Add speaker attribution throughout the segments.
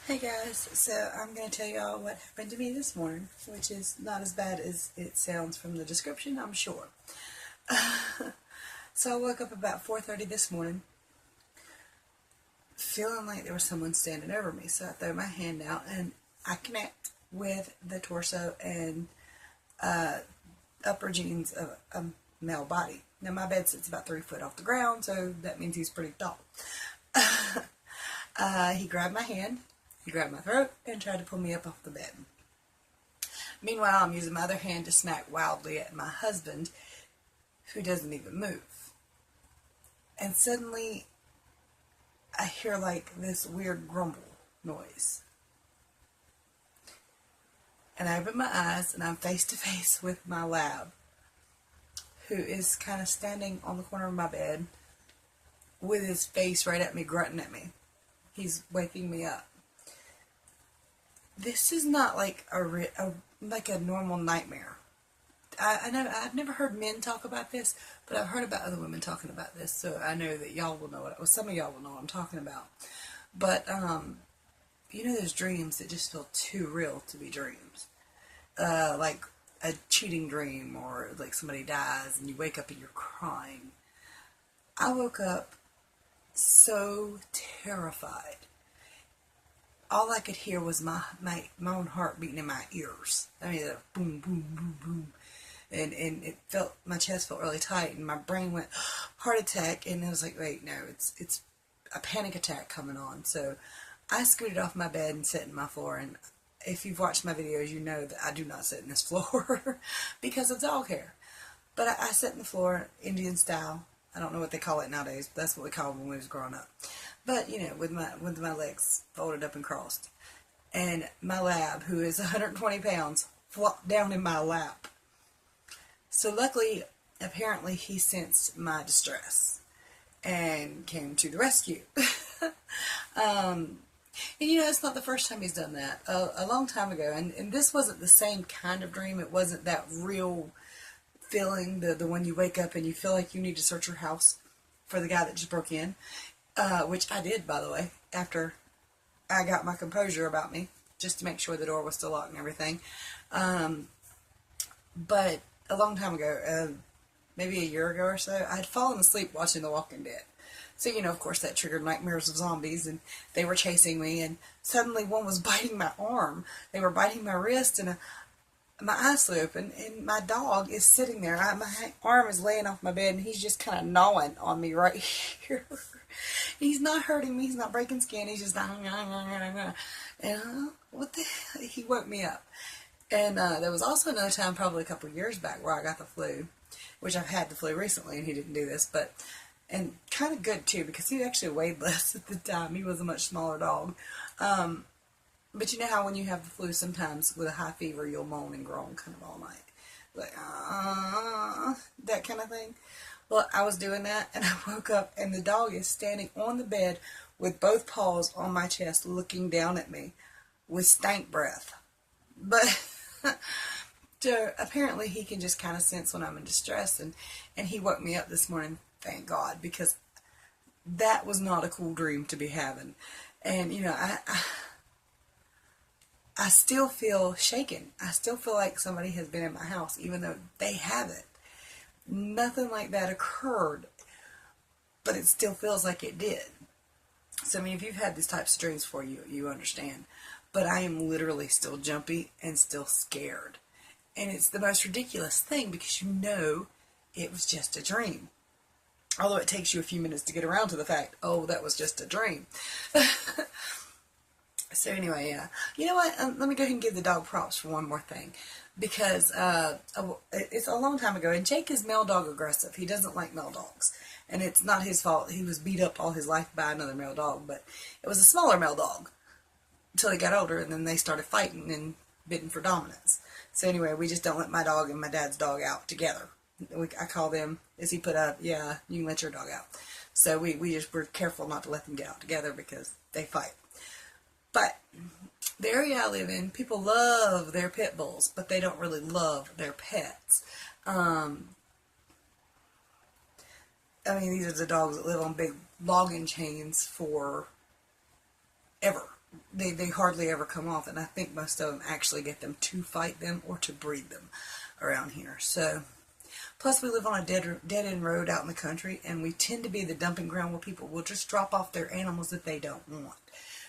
Speaker 1: Hey guys, so I'm going to tell y'all what happened to me this morning, which is not as bad as it sounds from the description, I'm sure. So I woke up about 4:30 this morning, feeling like there was someone standing over me. So I throw my hand out and I connect with the torso and upper jeans of a male body. Now my bed sits about 3 foot off the ground, so that means he's pretty tall. He grabbed my hand, he grabbed my throat, and tried to pull me up off the bed. Meanwhile, I'm using my other hand to smack wildly at my husband, who doesn't even move. And suddenly, I hear like this weird grumble noise. And I open my eyes, and I'm face to face with my lab, who is kind of standing on the corner of my bed with his face right at me, grunting at me. He's waking me up. This is not like a normal nightmare. I know I've never heard men talk about this, but I've heard about other women talking about this, so I know that y'all will know some of y'all will know what I'm talking about. But those dreams that just feel too real to be dreams, like a cheating dream, or like somebody dies and you wake up and you're crying. I woke up so terrified. All I could hear was my own heart beating in my ears. I mean, boom, boom, boom, boom. And my chest felt really tight, and my brain went, heart attack, and I was like, wait, no, it's a panic attack coming on. So I scooted off my bed and sat in my floor, and if you've watched my videos, you know that I do not sit in this floor because of dog hair. But I sat in the floor, Indian style. I don't know what they call it nowadays, but that's what we called it when we was growing up. But, with my legs folded up and crossed. And my lab, who is 120 pounds, flopped down in my lap. So luckily, apparently, he sensed my distress and came to the rescue. And it's not the first time he's done that. A long time ago, and this wasn't the same kind of dream. It wasn't that real feeling, the one you wake up and you feel like you need to search your house for the guy that just broke in, which I did, by the way, after I got my composure about me, just to make sure the door was still locked and everything. But a long time ago, maybe a year ago or so, I had fallen asleep watching The Walking Dead. So, of course, that triggered nightmares of zombies, and they were chasing me, and suddenly one was biting my arm. They were biting my wrist, and my eyes flew open, and my dog is sitting there. My arm is laying off my bed, and he's just kind of gnawing on me right here. He's not hurting me. He's not breaking skin. He's just and what the hell? He woke me up. And there was also another time, probably a couple of years back, where I got the flu, which I've had the flu recently, and he didn't do this, and kind of good too, because he actually weighed less at the time. He was a much smaller dog. But you know how when you have the flu, sometimes with a high fever, you'll moan and groan kind of all night. Like, that kind of thing. Well, I was doing that, and I woke up, and the dog is standing on the bed with both paws on my chest, looking down at me with stank breath. But so apparently he can just kind of sense when I'm in distress, and he woke me up this morning, thank God, because that was not a cool dream to be having. And, I still feel shaken. I still feel like somebody has been in my house, even though they haven't. Nothing like that occurred, but it still feels like it did. So, if you've had these types of dreams before, you understand. But I am literally still jumpy and still scared. And it's the most ridiculous thing, because it was just a dream. Although it takes you a few minutes to get around to the fact, oh, that was just a dream. So anyway, yeah. You know what? Let me go ahead and give the dog props for one more thing. Because it's a long time ago, and Jake is male dog aggressive. He doesn't like male dogs. And it's not his fault. He was beat up all his life by another male dog. But it was a smaller male dog until he got older, and then they started fighting and bidding for dominance. So anyway, we just don't let my dog and my dad's dog out together. I call them, as he put up, yeah, you can let your dog out. So we're careful not to let them get out together because they fight. But the area I live in, people love their pit bulls, but they don't really love their pets. These are the dogs that live on big logging chains for ever. they hardly ever come off, and I think most of them actually get them to fight them or to breed them around here. So, plus we live on a dead-end road out in the country, and we tend to be the dumping ground where people will just drop off their animals that they don't want.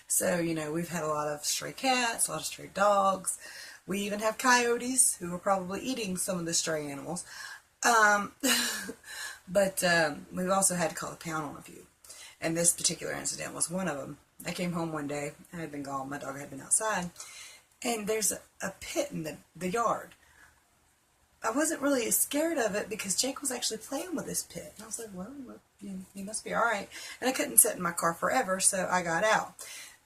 Speaker 1: So, we've had a lot of stray cats, a lot of stray dogs. We even have coyotes who are probably eating some of the stray animals. But we've also had to call the pound on a few. And this particular incident was one of them. I came home one day. I had been gone. My dog had been outside. And there's a pit in the yard. I wasn't really scared of it because Jake was actually playing with this pit. And I was like, well, you must be all right. And I couldn't sit in my car forever, so I got out.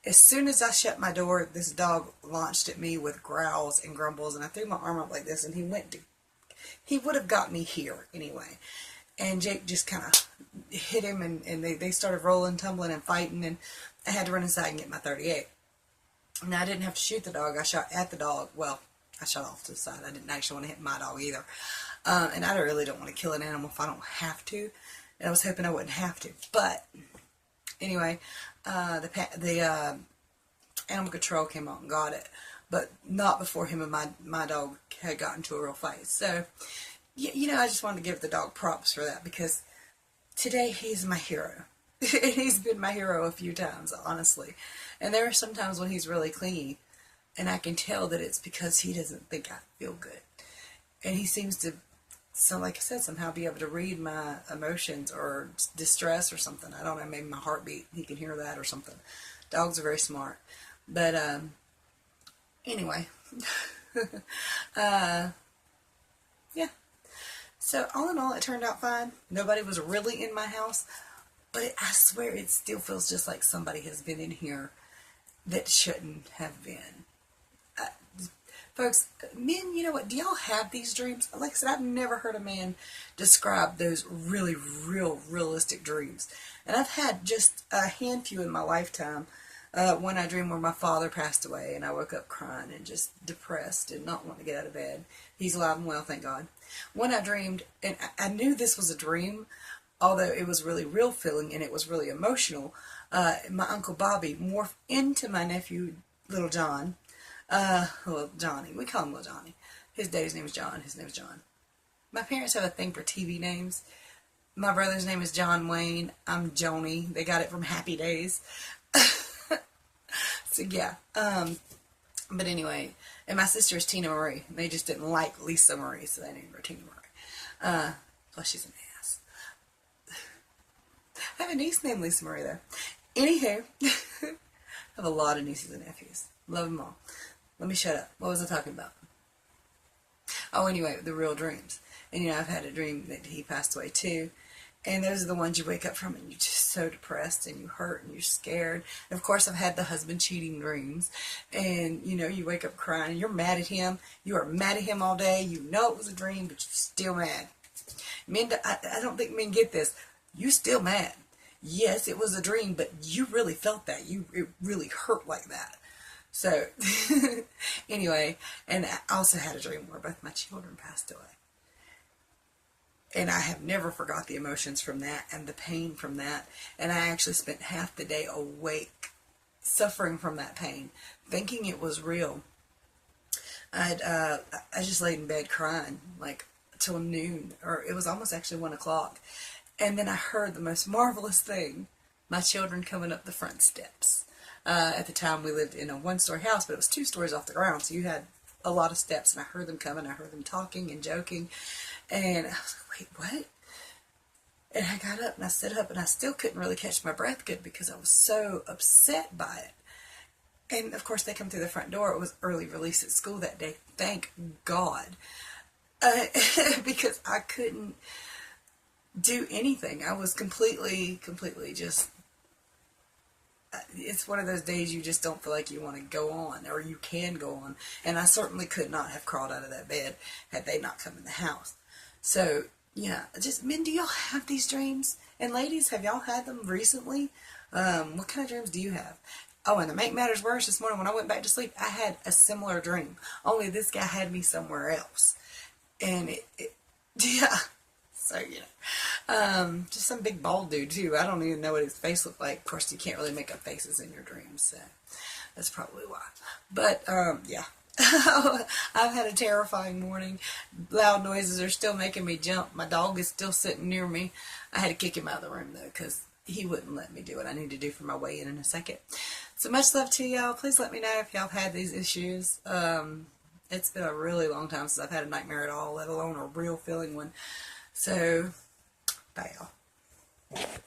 Speaker 1: As soon as I shut my door, this dog launched at me with growls and grumbles, and I threw my arm up like this, and he would have got me here anyway. And Jake just kind of hit him, and they started rolling, tumbling, and fighting, and I had to run inside and get my .38. Now, I didn't have to shoot the dog. I shot at the dog. Well, I shot off to the side. I didn't actually want to hit my dog either. And I really don't want to kill an animal if I don't have to. And I was hoping I wouldn't have to. But anyway, the animal control came out and got it. But not before him and my dog had gotten into a real fight. So, I just wanted to give the dog props for that, because today he's my hero. And he's been my hero a few times, honestly. And there are some times when he's really clingy, and I can tell that it's because he doesn't think I feel good. And he seems to, so like I said, somehow be able to read my emotions or distress or something. I don't know, maybe my heartbeat, he can hear that or something. Dogs are very smart. But, anyway. Yeah. So, all in all, it turned out fine. Nobody was really in my house. But I swear it still feels just like somebody has been in here that shouldn't have been. Folks, men, you know what? Do y'all have these dreams? Like I said, I've never heard a man describe those really, realistic dreams. And I've had just a handful in my lifetime. When I dreamed where my father passed away, and I woke up crying and just depressed and not wanting to get out of bed. He's alive and well, thank God. When I dreamed, and I knew this was a dream, although it was really real feeling and it was really emotional, my Uncle Bobby morphed into my nephew, Little John. Little Johnny. We call him Little Johnny. His daddy's name is John. His name is John. My parents have a thing for TV names. My brother's name is John Wayne. I'm Joni. They got it from Happy Days. So, yeah. But anyway, and my sister is Tina Marie. They just didn't like Lisa Marie, so they named her Tina Marie. Plus, she's an ass. I have a niece named Lisa Marie, though. Anywho, I have a lot of nieces and nephews. Love them all. Let me shut up. What was I talking about? Oh, anyway, the real dreams. And, I've had a dream that he passed away, too. And those are the ones you wake up from and you're just so depressed and you hurt and you're scared. And, of course, I've had the husband cheating dreams. And, you wake up crying and you're mad at him. You are mad at him all day. You know it was a dream, but you're still mad. Men, I don't think men get this. You're still mad. Yes, it was a dream, but you really felt that. It really hurt like that. So, anyway, and I also had a dream where both my children passed away. And I have never forgot the emotions from that and the pain from that. And I actually spent half the day awake, suffering from that pain, thinking it was real. I just laid in bed crying, like, till noon, or it was almost actually 1 o'clock. And then I heard the most marvelous thing, my children coming up the front steps. At the time, we lived in a one-story house, but it was 2 stories off the ground, so you had a lot of steps, and I heard them coming. I heard them talking and joking, and I was like, wait, what? And I got up, and I stood up, and I still couldn't really catch my breath good because I was so upset by it. And, of course, they come through the front door. It was early release at school that day. Thank God. Because I couldn't do anything. I was completely just... It's one of those days you just don't feel like you want to go on, or you can go on. And I certainly could not have crawled out of that bed had they not come in the house. So, yeah, just, men, do y'all have these dreams? And ladies, have y'all had them recently? What kind of dreams do you have? Oh, and to make matters worse, this morning when I went back to sleep, I had a similar dream. Only this guy had me somewhere else. And yeah. So, just some big bald dude, too. I don't even know what his face looked like. Of course, you can't really make up faces in your dreams, so. That's probably why. But, yeah. I've had a terrifying morning. Loud noises are still making me jump. My dog is still sitting near me. I had to kick him out of the room, though, because he wouldn't let me do what I need to do for my weigh-in in a second. So much love to y'all. Please let me know if y'all have had these issues. It's been a really long time since I've had a nightmare at all, let alone a real feeling one. So, bye y'all.